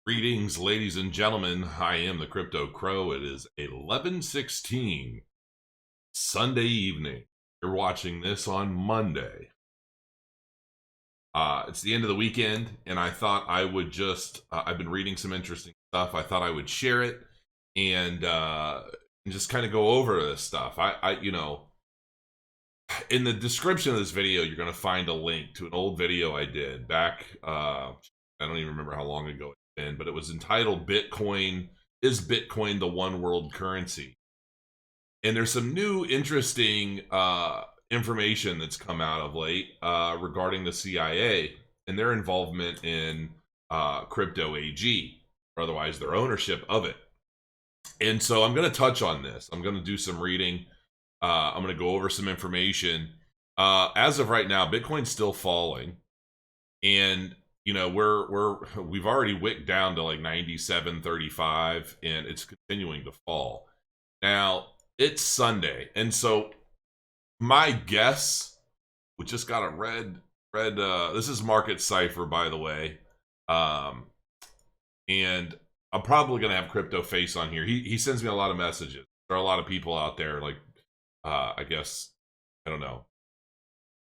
Greetings, ladies and gentlemen. I am the Crypto Crow. It is 11:16 Sunday evening. You're watching this on Monday. It's the end of the weekend, and I thought I would I've been reading some interesting stuff. I thought I would share it and just kind of go over this stuff. In the description of this video, you're going to find a link to an old video I did back, I don't even remember how long ago it's been, but it was entitled Bitcoin, Is Bitcoin the One World Currency? And there's some new interesting information that's come out of late regarding the CIA and their involvement in crypto AG, or otherwise their ownership of it. And so I'm going to touch on this. I'm going to do some reading. I'm going to go over some information. As of right now, Bitcoin's still falling, and we've already wicked down to like 97.35, and it's continuing to fall. Now it's Sunday, and so my guess, we just got a red. This is Market Cipher, by the way, and I'm probably gonna have Crypto Face on here. He sends me a lot of messages. There are a lot of people out there like. I guess, I don't know.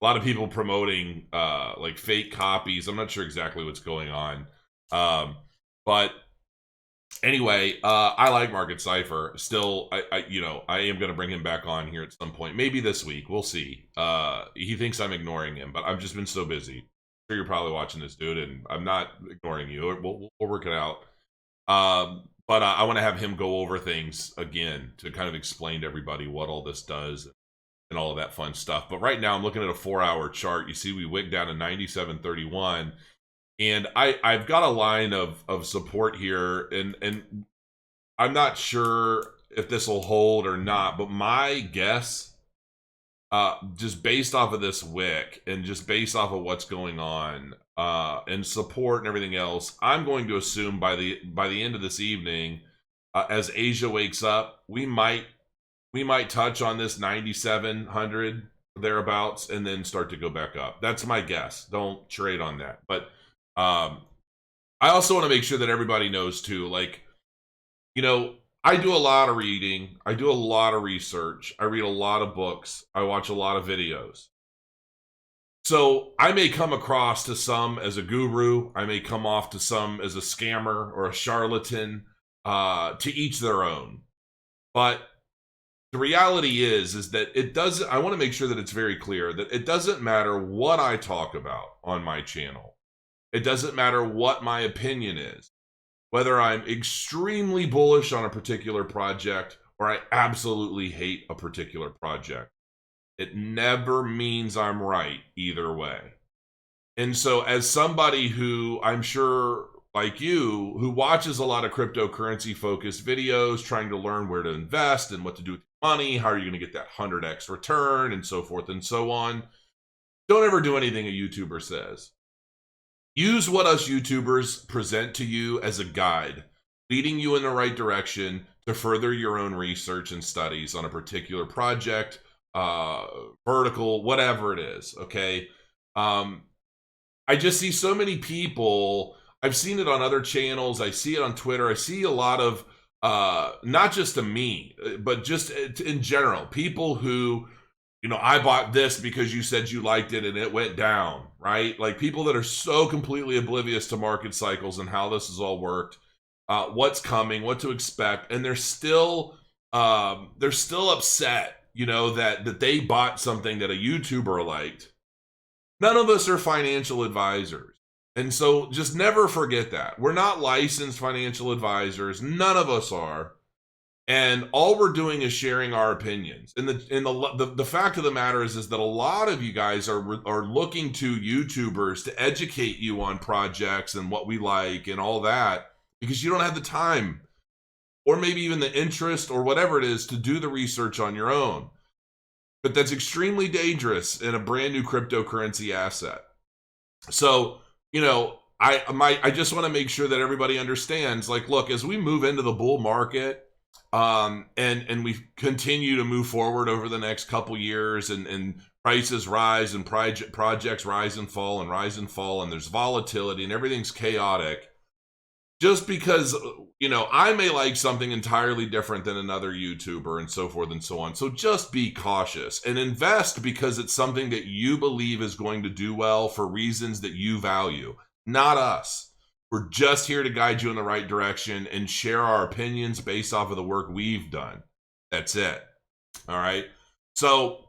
A lot of people promoting like fake copies. I'm not sure exactly what's going on. But anyway, I like Market Cipher. Still, I am going to bring him back on here at some point. Maybe this week. We'll see. He thinks I'm ignoring him, but I've just been so busy. I'm sure you're probably watching this, dude, and I'm not ignoring you. We'll work it out. But I want to have him go over things again to kind of explain to everybody what all this does and all of that fun stuff. But right now I'm looking at a 4-hour chart. You see we wigged down to 97.31. And I've got a line of support here. And I'm not sure if this will hold or not. But my guess, just based off of this wick and just based off of what's going on, and support and everything else, I'm going to assume by the end of this evening, as Asia wakes up, we might touch on this 9,700 thereabouts and then start to go back up. That's my guess. Don't trade on that. But I also want to make sure that everybody knows too, like, I do a lot of reading, I do a lot of research, I read a lot of books, I watch a lot of videos. So I may come across to some as a guru, I may come off to some as a scammer or a charlatan, to each their own. But the reality is that it doesn't, I want to make sure that it's very clear that it doesn't matter what I talk about on my channel. It doesn't matter what my opinion is, whether I'm extremely bullish on a particular project or I absolutely hate a particular project. It never means I'm right either way. And so as somebody who, I'm sure like you, who watches a lot of cryptocurrency focused videos, trying to learn where to invest and what to do with your money, how are you going to get that 100x return and so forth and so on, don't ever do anything a YouTuber says. Use what us YouTubers present to you as a guide, leading you in the right direction to further your own research and studies on a particular project, vertical, whatever it is. Okay. I just see so many people. I've seen it on other channels. I see it on Twitter. I see a lot of, not just to me, but just in general, people who, I bought this because you said you liked it and it went down, right? Like people that are so completely oblivious to market cycles and how this has all worked, what's coming, what to expect. And they're still upset, that they bought something that a YouTuber liked. None of us are financial advisors. And so just never forget that. We're not licensed financial advisors. None of us are. And all we're doing is sharing our opinions. And the fact of the matter is that a lot of you guys are looking to YouTubers to educate you on projects and what we like and all that because you don't have the time or maybe even the interest or whatever it is to do the research on your own. But that's extremely dangerous in a brand new cryptocurrency asset. So, I just want to make sure that everybody understands, like, look, as we move into the bull market, and we continue to move forward over the next couple years, and prices rise and projects rise and fall, and there's volatility and everything's chaotic. just because, you know, I may like something entirely different than another YouTuber and so forth and so on. So just be cautious and invest because it's something that you believe is going to do well for reasons that you value, not us. We're just here to guide you in the right direction and share our opinions based off of the work we've done. That's it. All right. So,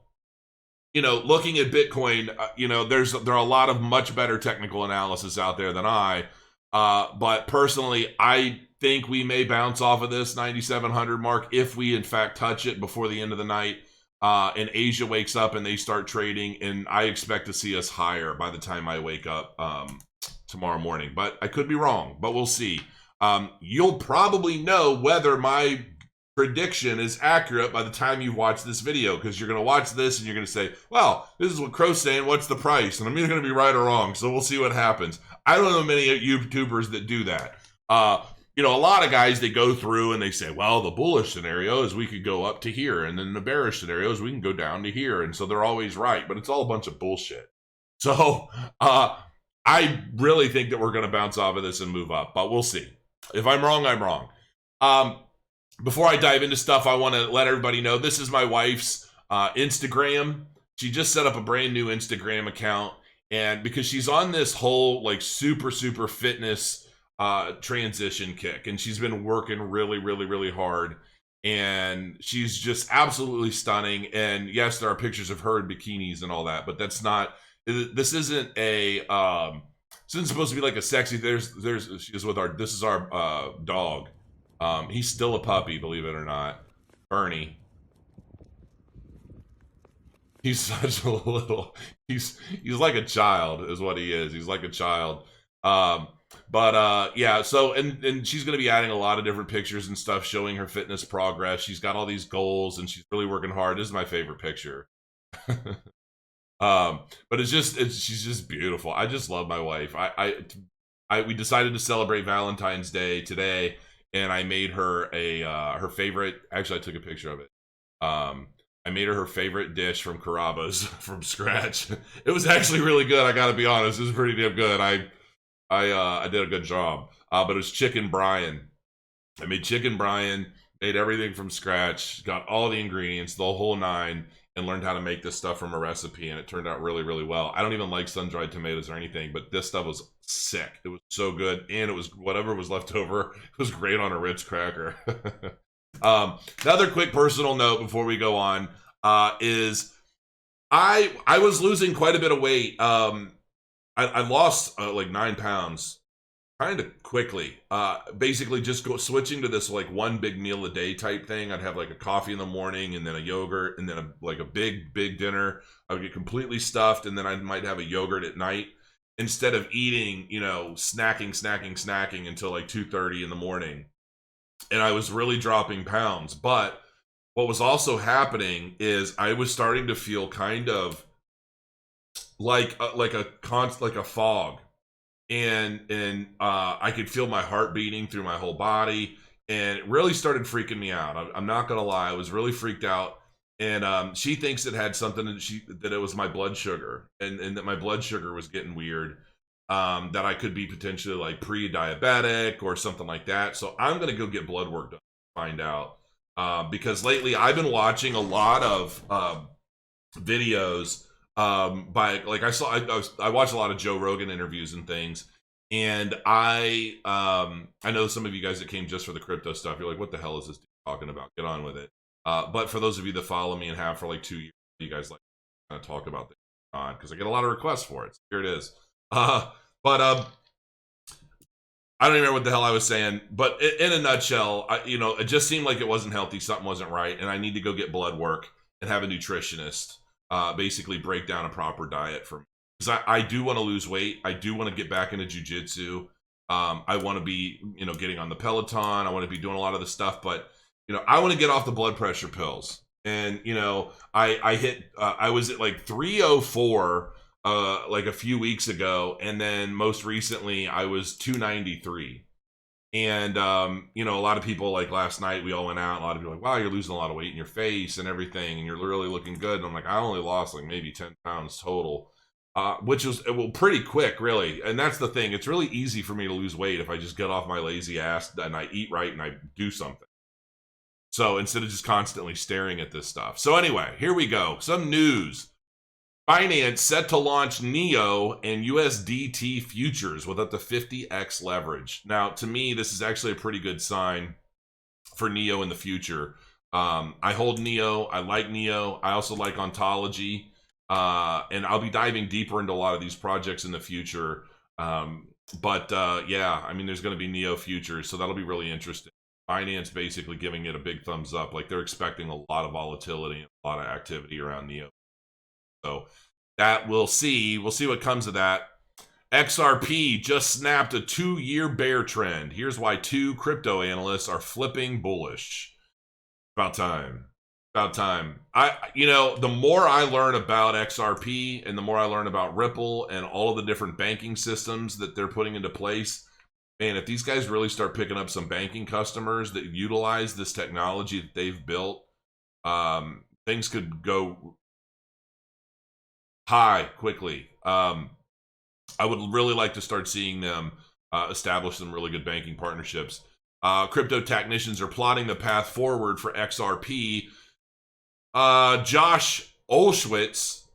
you know, looking at Bitcoin, you know, there are a lot of much better technical analysis out there than I. But personally, I think we may bounce off of this 9,700 mark if we in fact touch it before the end of the night. And Asia wakes up and they start trading, and I expect to see us higher by the time I wake up tomorrow morning. But I could be wrong, but we'll see. You'll probably know whether my prediction is accurate by the time you watch this video, because you're going to watch this and you're going to say, well, this is what Crow's saying, what's the price? And I'm either going to be right or wrong, so we'll see what happens. I don't know many YouTubers that do that. You know, a lot of guys, they go through and they say, well, the bullish scenario is we could go up to here, and then the bearish scenario is we can go down to here, and so they're always right, but it's all a bunch of bullshit. So I really think that we're going to bounce off of this and move up, but we'll see. If I'm wrong, I'm wrong. Before I dive into stuff, I want to let everybody know this is my wife's Instagram. She just set up a brand new Instagram account, and because she's on this whole like super fitness transition kick, and she's been working really hard, and she's just absolutely stunning. And yes, there are pictures of her in bikinis and all that, but that's not, this isn't a this isn't supposed to be like a sexy, she's with this is our dog. He's still a puppy, believe it or not. Bernie. He's such a little, he's like a child is what he is. He's like a child. Yeah, so, and she's going to be adding a lot of different pictures and stuff showing her fitness progress. She's got all these goals and she's really working hard. This is my favorite picture. But she's just beautiful. I just love my wife. We decided to celebrate Valentine's Day today, and I made her her favorite, actually I took a picture of it. I made her favorite dish from Carrabba's from scratch. It was actually really good, I gotta be honest. It was pretty damn good. I did a good job. But it was chicken brine. I made chicken brine, made everything from scratch, got all the ingredients, the whole nine, and learned how to make this stuff from a recipe, and it turned out really well. I don't even like sun-dried tomatoes or anything, but this stuff was sick. It was so good, and it was whatever was left over. It was great on a Ritz cracker. Another quick personal note before we go on is I was losing quite a bit of weight. I lost like 9 pounds kind of quickly. Basically just switching to this like one big meal a day type thing. I'd have like a coffee in the morning and then a yogurt and then a big dinner. I would get completely stuffed, and then I might have a yogurt at night instead of eating, you know, snacking until like 2:30 in the morning. And I was really dropping pounds. But what was also happening is I was starting to feel kind of like a fog, and I could feel my heart beating through my whole body, and it really started freaking me out. I'm not gonna lie, I was really freaked out. And she thinks it had something that it was my blood sugar, and that my blood sugar was getting weird. That I could be potentially like pre-diabetic or something like that. So I'm gonna go get blood work done to find out. Because lately I've been watching a lot of videos by, like, I watched a lot of Joe Rogan interviews and things, and I know some of you guys that came just for the crypto stuff, you're like, what the hell is this dude talking about? Get on with it. But for those of you that follow me and have for like 2 years, you guys like kind of talk about this because I get a lot of requests for it. So here it is. I don't even remember what the hell I was saying, but in a nutshell, it just seemed like it wasn't healthy. Something wasn't right, and I need to go get blood work and have a nutritionist basically break down a proper diet for me. Because I do want to lose weight. I do want to get back into jiu-jitsu. I want to be, getting on the Peloton. I want to be doing a lot of the stuff, but, I want to get off the blood pressure pills. And, I was at like 304 like a few weeks ago, and then most recently I was 293. And a lot of people, like last night we all went out, a lot of people were like, wow, you're losing a lot of weight in your face and everything, and you're really looking good. And I'm like, I only lost like maybe 10 pounds total. which was pretty quick, really. And that's the thing. It's really easy for me to lose weight if I just get off my lazy ass and I eat right and I do something. So instead of just constantly staring at this stuff. So anyway, here we go. Some news. Binance set to launch NEO and USDT futures with up to 50x leverage. Now, to me, this is actually a pretty good sign for NEO in the future. I hold NEO. I like NEO. I also like Ontology. And I'll be diving deeper into a lot of these projects in the future. Yeah, I mean, there's going to be NEO futures, so that'll be really interesting. Binance basically giving it a big thumbs up. Like, they're expecting a lot of volatility and a lot of activity around NEO. So that we'll see. We'll see what comes of that. XRP just snapped a 2-year bear trend. Here's why 2 crypto analysts are flipping bullish. About time. About time. The more I learn about XRP and the more I learn about Ripple and all of the different banking systems that they're putting into place, man, if these guys really start picking up some banking customers that utilize this technology that they've built, things could go high quickly. I would really like to start seeing them establish some really good banking partnerships. Crypto technicians are plotting the path forward for XRP. Josh Olszewicz,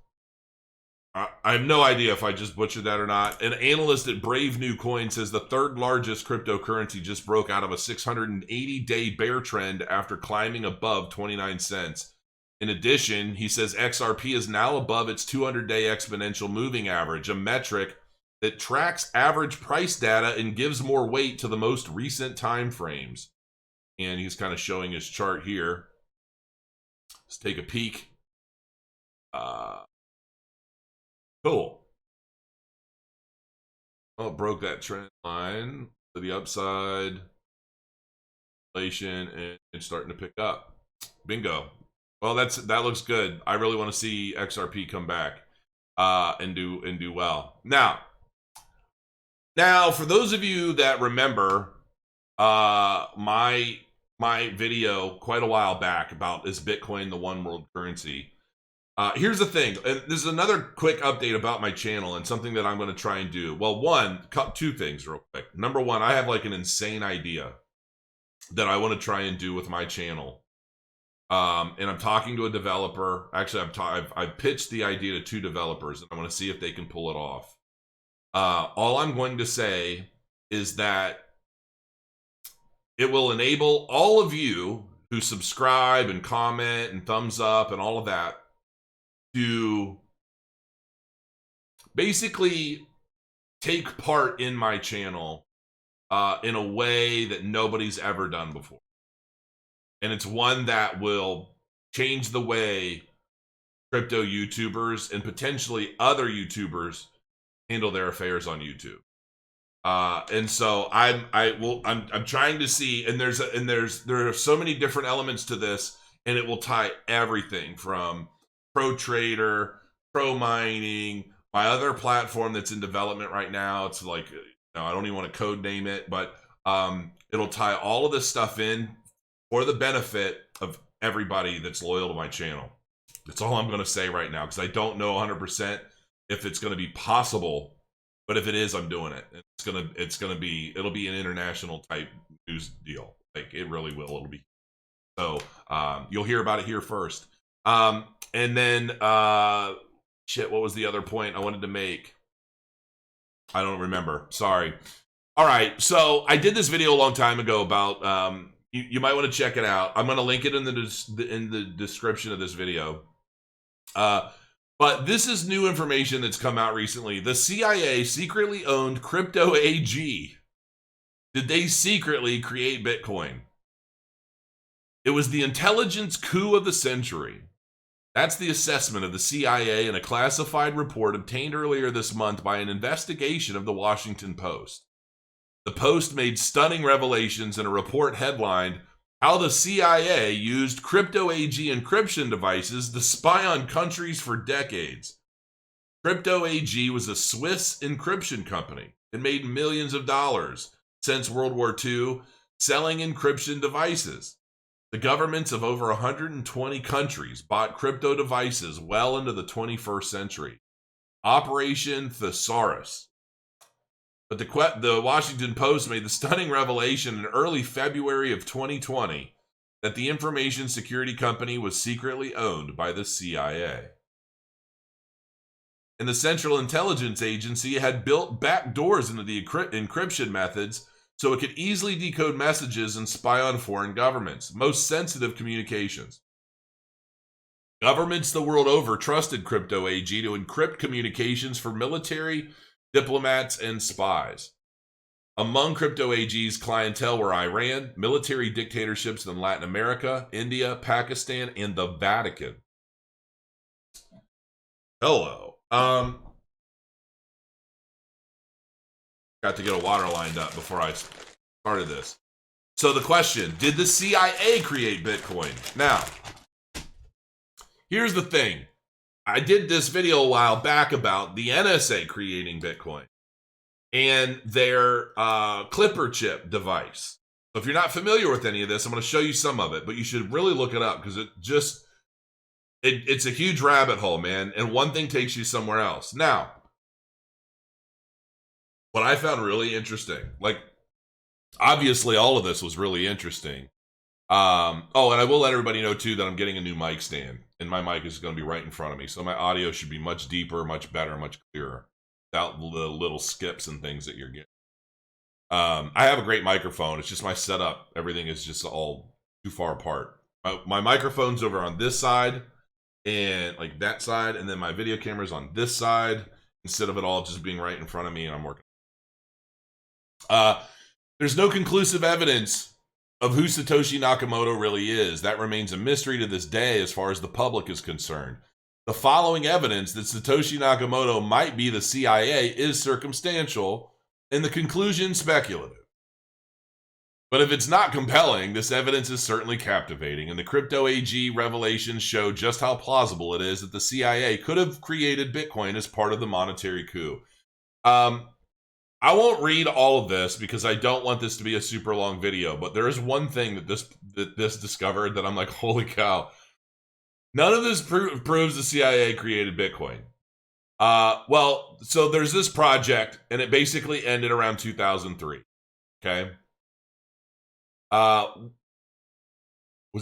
I have no idea if I just butchered that or not. An analyst at Brave New Coin says the third largest cryptocurrency just broke out of a 680-day bear trend after climbing above 29 cents. In addition, he says XRP is now above its 200-day exponential moving average, a metric that tracks average price data and gives more weight to the most recent time frames. And he's kind of showing his chart here. Let's take a peek. Cool. Oh, it broke that trend line to the upside. Inflation, and it's starting to pick up. Bingo. Well, that looks good. I really want to see XRP come back and do well. Now, for those of you that remember my video quite a while back about is Bitcoin the one world currency. Here's the thing, and this is another quick update about my channel and something that I'm going to try and do. Well, two things real quick. Number one, I have like an insane idea that I want to try and do with my channel. And I'm talking to a developer. Actually, I've pitched the idea to 2 developers, and I want to see if they can pull it off. All I'm going to say is that it will enable all of you who subscribe and comment and thumbs up and all of that to basically take part in my channel in a way that nobody's ever done before. And it's one that will change the way crypto YouTubers and potentially other YouTubers handle their affairs on YouTube. And so I'm trying to see, and there are so many different elements to this, and it will tie everything from pro trader, pro mining, my other platform that's in development right now. It's like, I don't even want to code name it, but it'll tie all of this stuff in for the benefit of everybody that's loyal to my channel. That's all I'm going to say right now, because I don't know 100% if it's going to be possible, but if it is, I'm doing it. It'll be an international type news deal. Like, it really will. It'll be. So you'll hear about it here first. And then, what was the other point I wanted to make? I don't remember. Sorry. All right. So I did this video a long time ago about, you might want to check it out. I'm going to link it in the description of this video. But this is new information that's come out recently. The CIA secretly owned Crypto AG. Did they secretly create Bitcoin? It was the intelligence coup of the century. That's the assessment of the CIA in a classified report obtained earlier this month by an investigation of the Washington Post. The Post made stunning revelations in a report headlined, "How the CIA Used Crypto AG Encryption Devices to Spy on Countries for Decades." Crypto AG was a Swiss encryption company. It made millions of dollars since World War II selling encryption devices. The governments of over 120 countries bought crypto devices well into the 21st century. Operation Thesaurus. But the Washington Post made the stunning revelation in early February of 2020 that the information security company was secretly owned by the CIA. And the Central Intelligence Agency had built back doors into the encryption methods so it could easily decode messages and spy on foreign governments, most sensitive communications. Governments the world over trusted Crypto AG to encrypt communications for military, diplomats, and spies. Among Crypto AG's clientele were Iran, military dictatorships in Latin America, India, Pakistan, and the Vatican. Hello. Got to get a water lined up before I started this. So the question, did the CIA create Bitcoin? Now, here's the thing. I did this video a while back about the NSA creating Bitcoin and their Clipper chip device. So if you're not familiar with any of this, I'm going to show you some of it, but you should really look it up because it's a huge rabbit hole, man. And one thing takes you somewhere else. Now, what I found really interesting, like, obviously all of this was really interesting. And I will let everybody know, too, that I'm getting a new mic stand. And my mic is going to be right in front of me. So my audio should be much deeper, much better, much clearer. Without the little skips and things that you're getting. I have a great microphone. It's just my setup. Everything is just all too far apart. My microphone's over on this side. And like that side. And then my video camera's on this side. Instead of it all just being right in front of me. And I'm working. There's no conclusive evidence of who Satoshi Nakamoto really is. That remains a mystery to this day as far as the public is concerned. The following evidence that Satoshi Nakamoto might be the CIA is circumstantial, and the conclusion speculative. But if it's not compelling, this evidence is certainly captivating, and the Crypto AG revelations show just how plausible it is that the CIA could have created Bitcoin as part of the monetary coup. I won't read all of this because I don't want this to be a super long video, but there is one thing that this discovered that I'm like, holy cow. None of this proves the CIA created Bitcoin. Well, so there's this project, and it basically ended around 2003. Okay? Was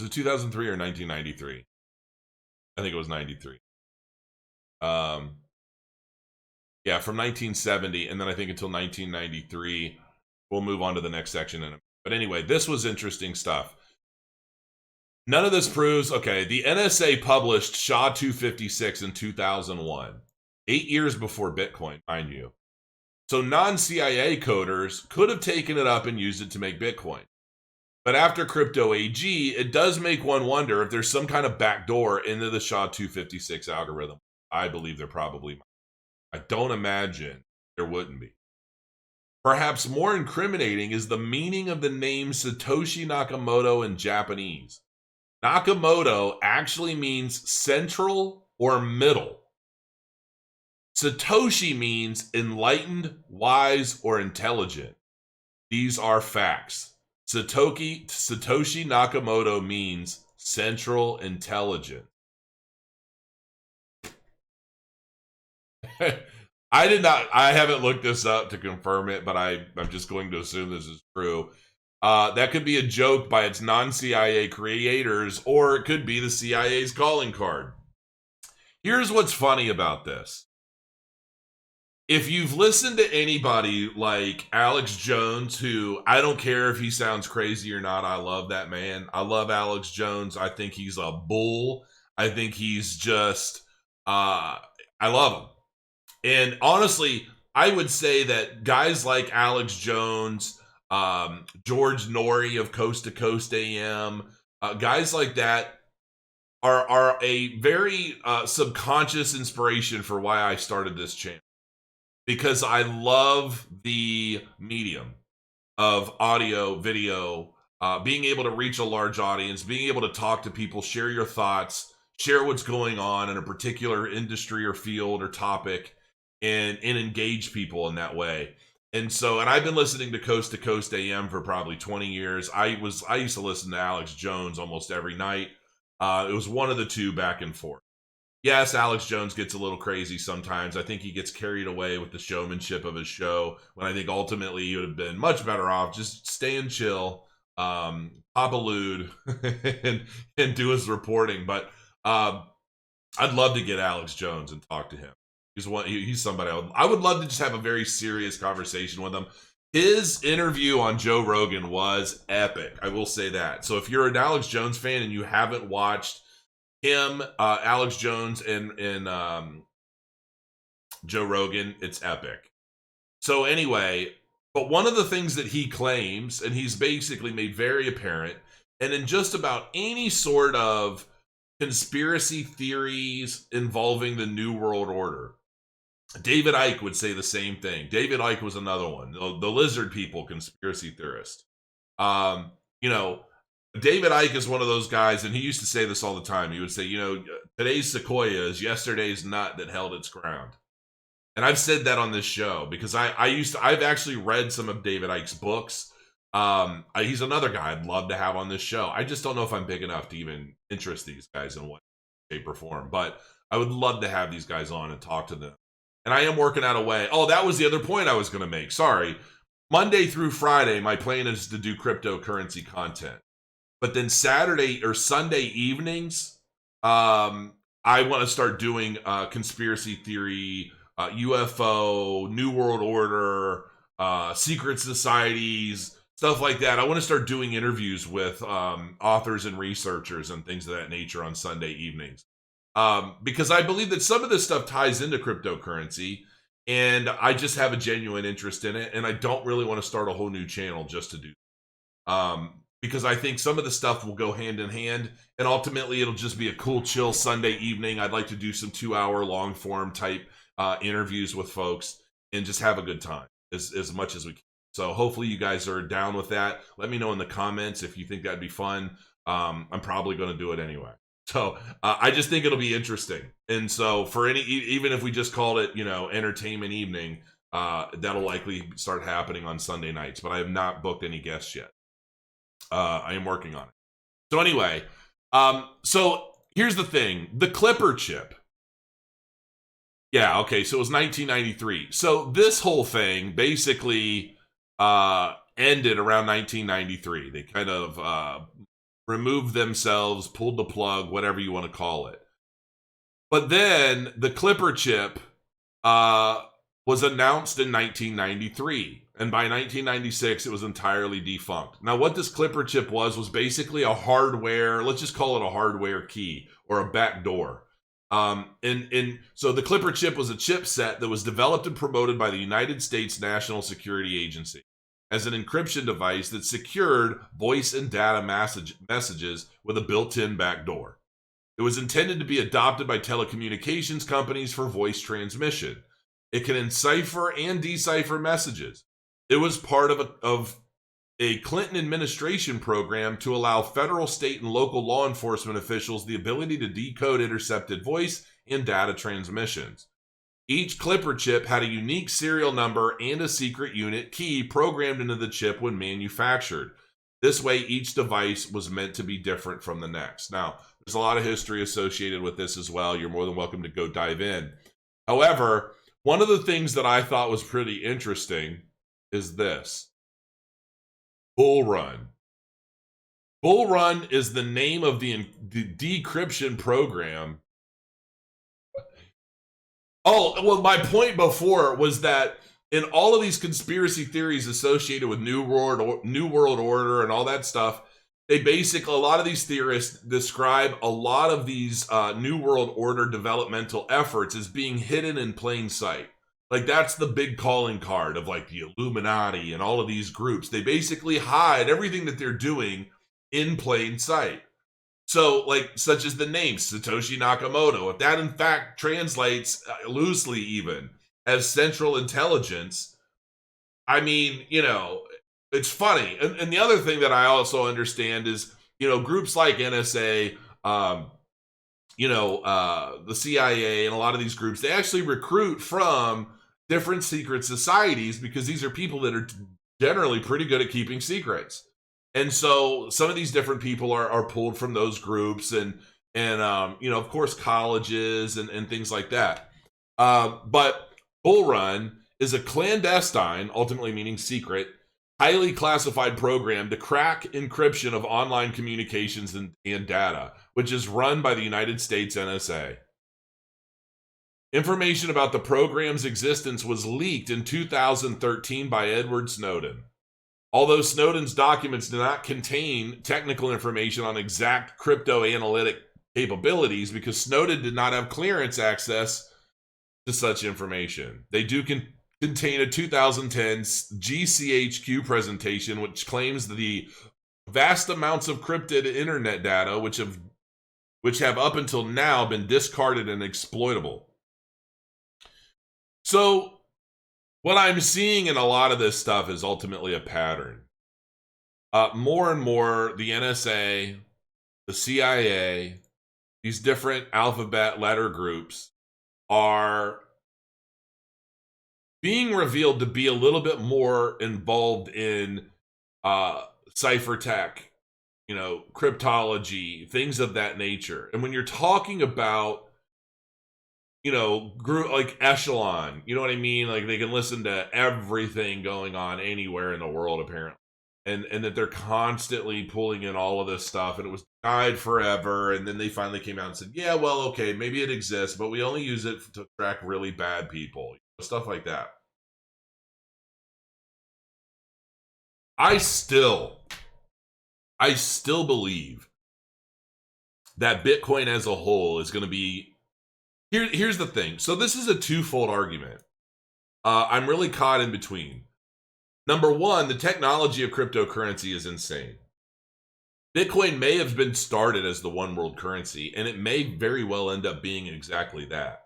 it 2003 or 1993? I think it was 93. Yeah, from 1970, and then I think until 1993. We'll move on to the next section. But anyway, this was interesting stuff. None of this proves, okay, the NSA published SHA-256 in 2001, 8 years before Bitcoin, mind you. So non-CIA coders could have taken it up and used it to make Bitcoin. But after Crypto AG, it does make one wonder if there's some kind of backdoor into the SHA-256 algorithm. I believe there probably might. I don't imagine there wouldn't be. Perhaps more incriminating is the meaning of the name Satoshi Nakamoto in Japanese. Nakamoto actually means central or middle. Satoshi means enlightened, wise, or intelligent. These are facts. Satoshi Nakamoto means central intelligent. I haven't looked this up to confirm it, but I'm just going to assume this is true. That could be a joke by its non-CIA creators, or it could be the CIA's calling card. Here's what's funny about this. If you've listened to anybody like Alex Jones, who I don't care if he sounds crazy or not, I love that man. I love Alex Jones. I think he's a bull. I think he's just, I love him. And honestly, I would say that guys like Alex Jones, George Norrie of Coast to Coast AM, guys like that are a very subconscious inspiration for why I started this channel. Because I love the medium of audio, video, being able to reach a large audience, being able to talk to people, share your thoughts, share what's going on in a particular industry or field or topic, and engage people in that way. And I've been listening to Coast AM for probably 20 years. I used to listen to Alex Jones almost every night. It was one of the two back and forth. Yes, Alex Jones gets a little crazy sometimes. I think he gets carried away with the showmanship of his show, when I think ultimately he would have been much better off just staying chill, pop a lewd, and do his reporting. But I'd love to get Alex Jones and talk to him. He's somebody I would love to just have a very serious conversation with him. His interview on Joe Rogan was epic. I will say that. So if you're an Alex Jones fan and you haven't watched him, Alex Jones, and Joe Rogan, it's epic. So anyway, but one of the things that he claims, and he's basically made very apparent, and in just about any sort of conspiracy theories involving the New World Order, David Icke would say the same thing. David Icke was another one, the lizard people conspiracy theorist. You know, David Icke is one of those guys, and he used to say this all the time. He would say, today's sequoia is yesterday's nut that held its ground. And I've said that on this show because I've actually read some of David Icke's books. He's another guy I'd love to have on this show. I just don't know if I'm big enough to even interest these guys in what shape or form, but I would love to have these guys on and talk to them. And I am working out a way. Oh, that was the other point I was going to make. Sorry. Monday through Friday, my plan is to do cryptocurrency content. But then Saturday or Sunday evenings, I want to start doing conspiracy theory, UFO, New World Order, secret societies, stuff like that. I want to start doing interviews with authors and researchers and things of that nature on Sunday evenings. Because I believe that some of this stuff ties into cryptocurrency, and I just have a genuine interest in it, and I don't really want to start a whole new channel just to do because I think some of the stuff will go hand in hand, and ultimately it'll just be a cool, chill Sunday evening. I'd like to do some 2-hour long form type interviews with folks and just have a good time as much as we can. So hopefully you guys are down with that. Let me know in the comments if you think that'd be fun. I'm probably going to do it anyway. So I just think it'll be interesting. And so for even if we just called it, entertainment evening, that'll likely start happening on Sunday nights. But I have not booked any guests yet. I am working on it. So anyway, so here's the thing. The Clipper chip. Yeah, okay, so it was 1993. So this whole thing basically ended around 1993. They kind of removed themselves, pulled the plug, whatever you want to call it. But then the Clipper chip was announced in 1993. And by 1996, it was entirely defunct. Now, what this Clipper chip was basically a hardware, let's just call it a hardware key or a backdoor. And so the Clipper chip was a chipset that was developed and promoted by the United States National Security Agency as an encryption device that secured voice and data messages with a built-in backdoor. It was intended to be adopted by telecommunications companies for voice transmission. It can encipher and decipher messages. It was part of a Clinton administration program to allow federal, state, and local law enforcement officials the ability to decode intercepted voice and data transmissions. Each Clipper chip had a unique serial number and a secret unit key programmed into the chip when manufactured. This way, each device was meant to be different from the next. Now, there's a lot of history associated with this as well. You're more than welcome to go dive in. However, one of the things that I thought was pretty interesting is this. Bull Run. Bull Run is the name of the decryption program. Oh, well, my point before was that in all of these conspiracy theories associated with New World Order and all that stuff, they basically, a lot of these theorists describe a lot of these New World Order developmental efforts as being hidden in plain sight. Like, that's the big calling card of, like, the Illuminati and all of these groups. They basically hide everything that they're doing in plain sight. So, like, such as the name Satoshi Nakamoto, if that in fact translates loosely even as Central Intelligence, I mean, it's funny. And the other thing that I also understand is, groups like NSA, the CIA and a lot of these groups, they actually recruit from different secret societies because these are people that are generally pretty good at keeping secrets. And so some of these different people are pulled from those groups, and and of course, colleges and things like that. But Bull Run is a clandestine, ultimately meaning secret, highly classified program to crack encryption of online communications and data, which is run by the United States NSA. Information about the program's existence was leaked in 2013 by Edward Snowden. Although Snowden's documents do not contain technical information on exact crypto analytic capabilities, because Snowden did not have clearance access to such information. They do contain a 2010 GCHQ presentation, which claims the vast amounts of encrypted internet data which have up until now been discarded and exploitable. So what I'm seeing in a lot of this stuff is ultimately a pattern. More and more, the NSA, the CIA, these different alphabet letter groups are being revealed to be a little bit more involved in ciphertech, cryptology, things of that nature. And when you're talking about group like echelon, you know what I mean? Like, they can listen to everything going on anywhere in the world, apparently. And that they're constantly pulling in all of this stuff, and it was denied forever, and then they finally came out and said, yeah, well, okay, maybe it exists, but we only use it to track really bad people, stuff like that. I still believe that Bitcoin as a whole is going to be here's the thing. So this is a twofold argument. I'm really caught in between. Number one, the technology of cryptocurrency is insane. Bitcoin may have been started as the one world currency, and it may very well end up being exactly that.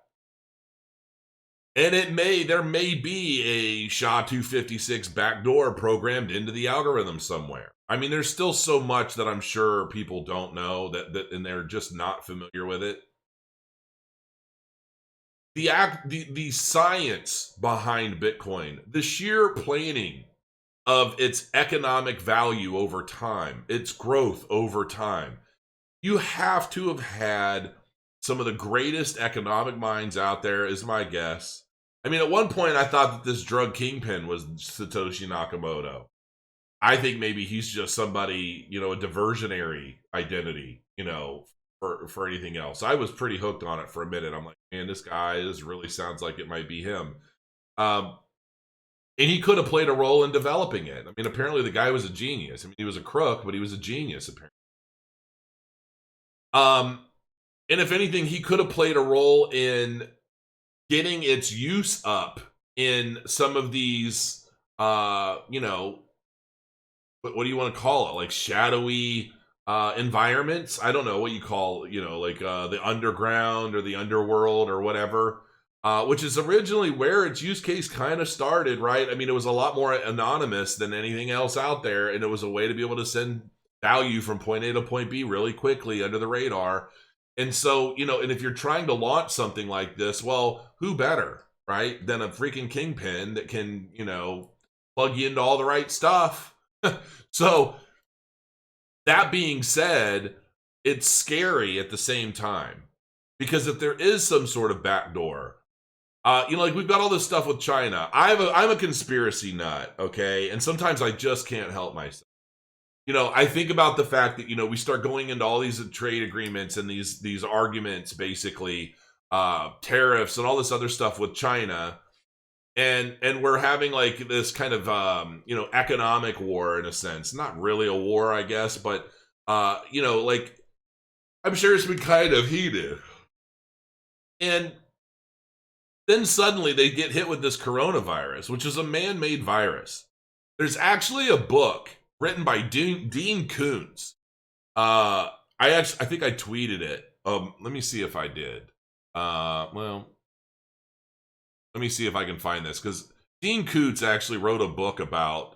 And there may be a SHA-256 backdoor programmed into the algorithm somewhere. I mean, there's still so much that I'm sure people don't know and they're just not familiar with it. The science behind Bitcoin, the sheer planning of its economic value over time, its growth over time. You have to have had some of the greatest economic minds out there, is my guess. I mean, at one point, I thought that this drug kingpin was Satoshi Nakamoto. I think maybe he's just somebody, a diversionary identity, for anything else. I was pretty hooked on it for a minute. I'm like, man, this really sounds like it might be him. And he could have played a role in developing it. I mean, apparently the guy was a genius. I mean, he was a crook, but he was a genius, apparently. And if anything, he could have played a role in getting its use up in some of these, what do you want to call it? Like shadowy environments? I don't know what you call, like the underground or the underworld or whatever. Which is originally where its use case kind of started, right? I mean, it was a lot more anonymous than anything else out there, and it was a way to be able to send value from point A to point B really quickly under the radar. And so, and if you're trying to launch something like this, well, who better, right, than a freaking kingpin that can, plug you into all the right stuff? So, that being said, it's scary at the same time, because if there is some sort of backdoor, like we've got all this stuff with China. I'm a conspiracy nut, okay? And sometimes I just can't help myself. I think about the fact that, we start going into all these trade agreements and these arguments, basically, tariffs and all this other stuff with China. And we're having like this kind of, economic war in a sense. Not really a war, I guess, but, like, I'm sure it's been kind of heated. And then suddenly they get hit with this coronavirus, which is a man-made virus. There's actually a book written by Dean Koons. I think I tweeted it. Let me see if I did. Let me see if I can find this, because Dean Koons actually wrote a book about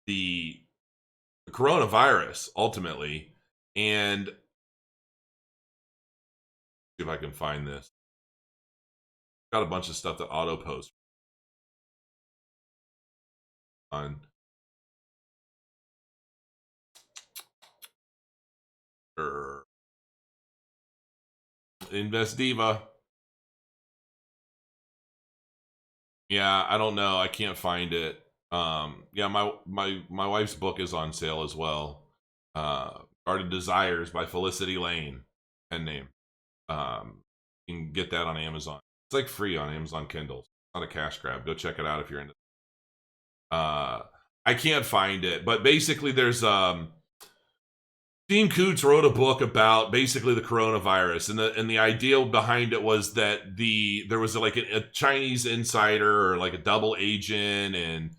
the coronavirus ultimately, and see if I can find this. Got a bunch of stuff that auto posts on. Invest Diva. Yeah, I don't know. I can't find it. Yeah, my wife's book is on sale as well. Art of Desires by Felicity Lane, pen name. You can get that on Amazon. It's like free on Amazon Kindle. It's not a cash grab. Go check it out if you're into. I can't find it, but basically there's Dean Koontz wrote a book about basically the coronavirus, and the idea behind it was that there was like a Chinese insider or like a double agent, and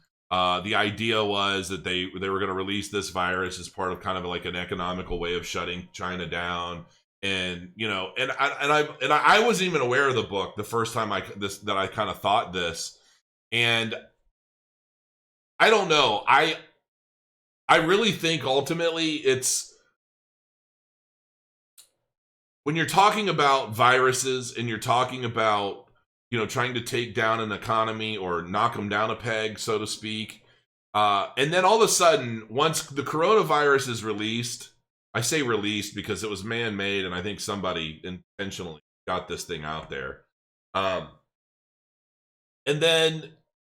the idea was that they were going to release this virus as part of kind of like an economical way of shutting China down. And I wasn't even aware of the book the first time I kind of thought this, and I don't know. I really think ultimately it's when you're talking about viruses and you're talking about, trying to take down an economy or knock them down a peg, so to speak. And then all of a sudden, once the coronavirus is released, I say released because it was man-made, and I think somebody intentionally got this thing out there. And then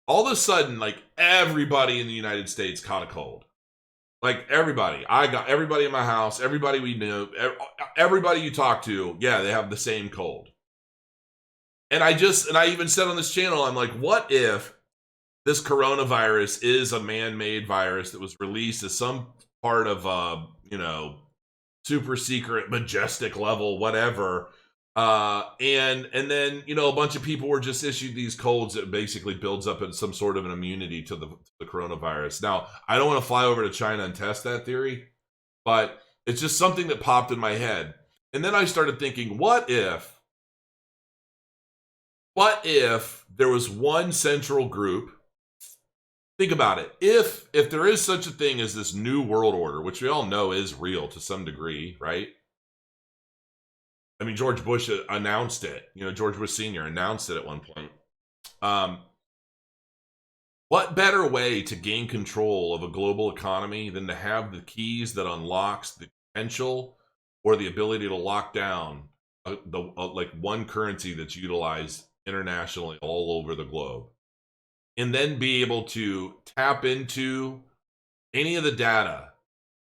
all of a sudden, like, everybody in the United States caught a cold. Like, everybody. I got everybody in my house, everybody we knew, everybody you talk to, yeah, they have the same cold. And I even said on this channel, I'm like, what if this coronavirus is a man-made virus that was released as some part of, super secret, majestic level, whatever. And then, a bunch of people were just issued these colds that basically builds up in some sort of an immunity to the coronavirus. Now, I don't want to fly over to China and test that theory, but it's just something that popped in my head. And then I started thinking, what if there was one central group? Think about it. If there is such a thing as this new world order, which we all know is real to some degree, right? I mean, George Bush announced it. George Bush Sr. announced it at one point. What better way to gain control of a global economy than to have the keys that unlocks the potential or the ability to lock down like one currency that's utilized internationally all over the globe, and then be able to tap into any of the data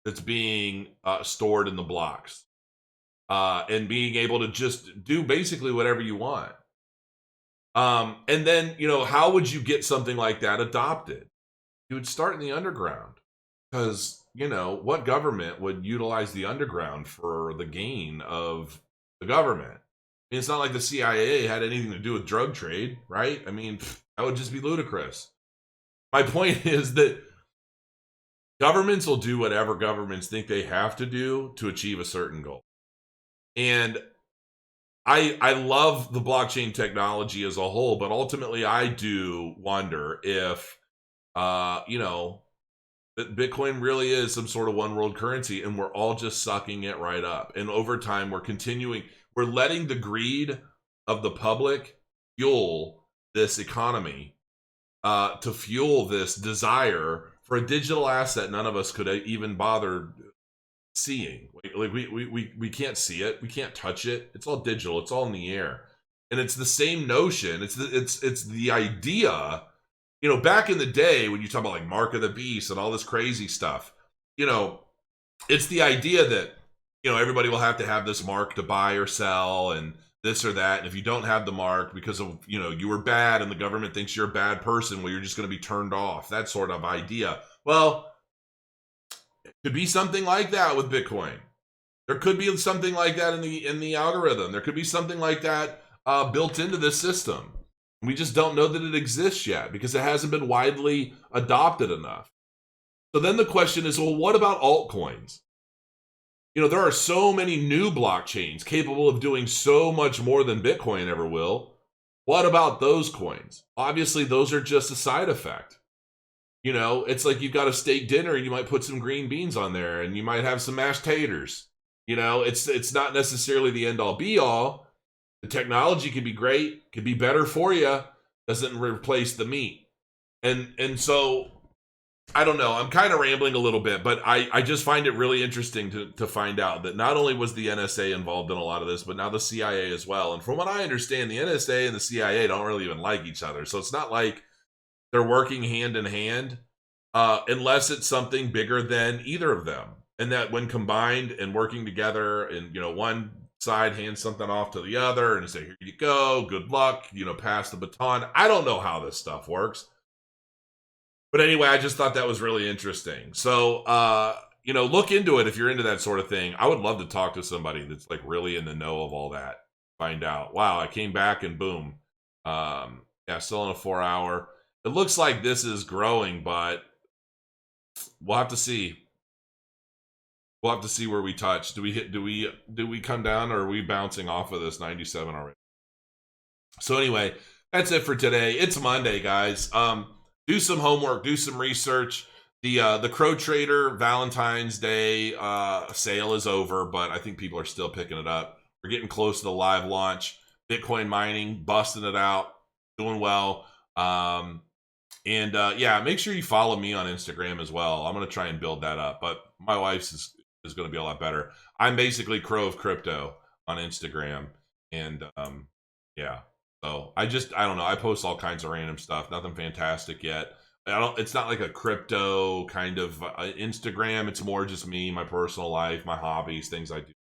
that's being stored in the blocks, and being able to just do basically whatever you want. And then, how would you get something like that adopted? You would start in the underground, because, what government would utilize the underground for the gain of the government? I mean, it's not like the CIA had anything to do with drug trade, right? I mean, that would just be ludicrous. My point is that governments will do whatever governments think they have to do to achieve a certain goal. And I love the blockchain technology as a whole, but ultimately I do wonder if, that Bitcoin really is some sort of one world currency, and we're all just sucking it right up. And over time, we're letting the greed of the public fuel this economy, to fuel this desire for a digital asset none of us could even bother seeing. Like we can't see it, we can't touch it. It's all digital, it's all in the air, and it's the same notion. It's the idea. Back in the day when you talk about like Mark of the Beast and all this crazy stuff, it's the idea that everybody will have to have this mark to buy or sell and this or that. And if you don't have the mark because of, you were bad and the government thinks you're a bad person, well, you're just going to be turned off. That sort of idea. Well, it could be something like that with Bitcoin. There could be something like that in the algorithm. There could be something like that built into this system. We just don't know that it exists yet because it hasn't been widely adopted enough. So then the question is, well, what about altcoins? There are so many new blockchains capable of doing so much more than Bitcoin ever will. What about those coins? Obviously, those are just a side effect. It's like you've got a steak dinner and you might put some green beans on there and you might have some mashed taters. It's not necessarily the end all be all. The technology could be great, could be better for you, doesn't replace the meat. And so I don't know. I'm kind of rambling a little bit, but I just find it really interesting to find out that not only was the NSA involved in a lot of this, but now the CIA as well. And from what I understand, the NSA and the CIA don't really even like each other. So it's not like they're working hand in hand, unless it's something bigger than either of them. And that when combined and working together, and one side hands something off to the other and say, "Here you go, good luck," pass the baton. I don't know how this stuff works. But anyway, I just thought that was really interesting. So, look into it if you're into that sort of thing. I would love to talk to somebody that's like really in the know of all that. Find out. Wow, I came back and boom. Yeah, still in a 4-hour. It looks like this is growing, but we'll have to see. We'll have to see where we touch. Do we come down, or are we bouncing off of this 97 already? So anyway, that's it for today. It's Monday, guys. Do some homework, do some research. The Crow Trader Valentine's Day sale is over, but I think people are still picking it up. We're getting close to the live launch. Bitcoin mining, busting it out, doing well. Yeah, make sure you follow me on Instagram as well. I'm going to try and build that up, but my wife's is going to be a lot better. I'm basically Crow of Crypto on Instagram, and yeah. So I don't know. I post all kinds of random stuff. Nothing fantastic yet. It's not like a crypto kind of Instagram. It's more just me, my personal life, my hobbies, things I do.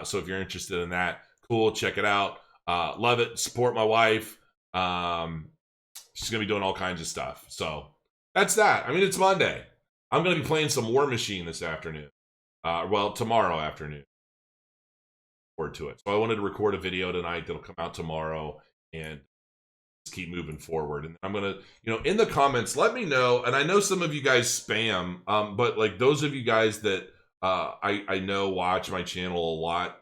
So if you're interested in that, cool. Check it out. Love it. Support my wife. She's gonna be doing all kinds of stuff. So that's that. I mean, it's Monday. I'm gonna be playing some War Machine this afternoon. Tomorrow afternoon. To it. So I wanted to record a video tonight that'll come out tomorrow and just keep moving forward. And I'm gonna, in the comments, let me know. And I know some of you guys spam, but like those of you guys that I know watch my channel a lot,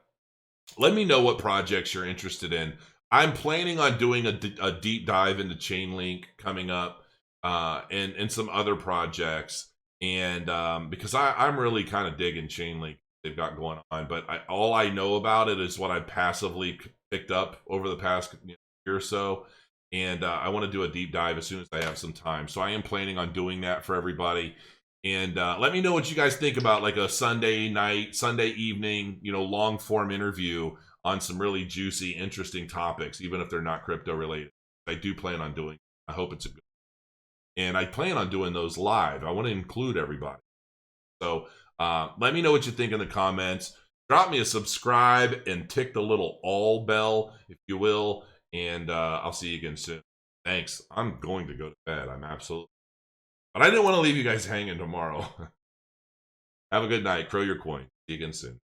let me know what projects you're interested in. I'm planning on doing a deep dive into Chainlink coming up, and some other projects. And because I'm really kind of digging Chainlink they've got going on, but all I know about it is what I passively picked up over the past year or so, and I want to do a deep dive as soon as I have some time. So I am planning on doing that for everybody, and let me know what you guys think about like a Sunday night, Sunday evening, long form interview on some really juicy, interesting topics, even if they're not crypto related. I do plan on doing. I hope it's a good, and I plan on doing those live. I want to include everybody. So let me know what you think in the comments. Drop me a subscribe and tick the little all bell, if you will. And I'll see you again soon. Thanks. I'm going to go to bed. I'm absolutely. But I didn't want to leave you guys hanging tomorrow. Have a good night. Crow your coin. See you again soon.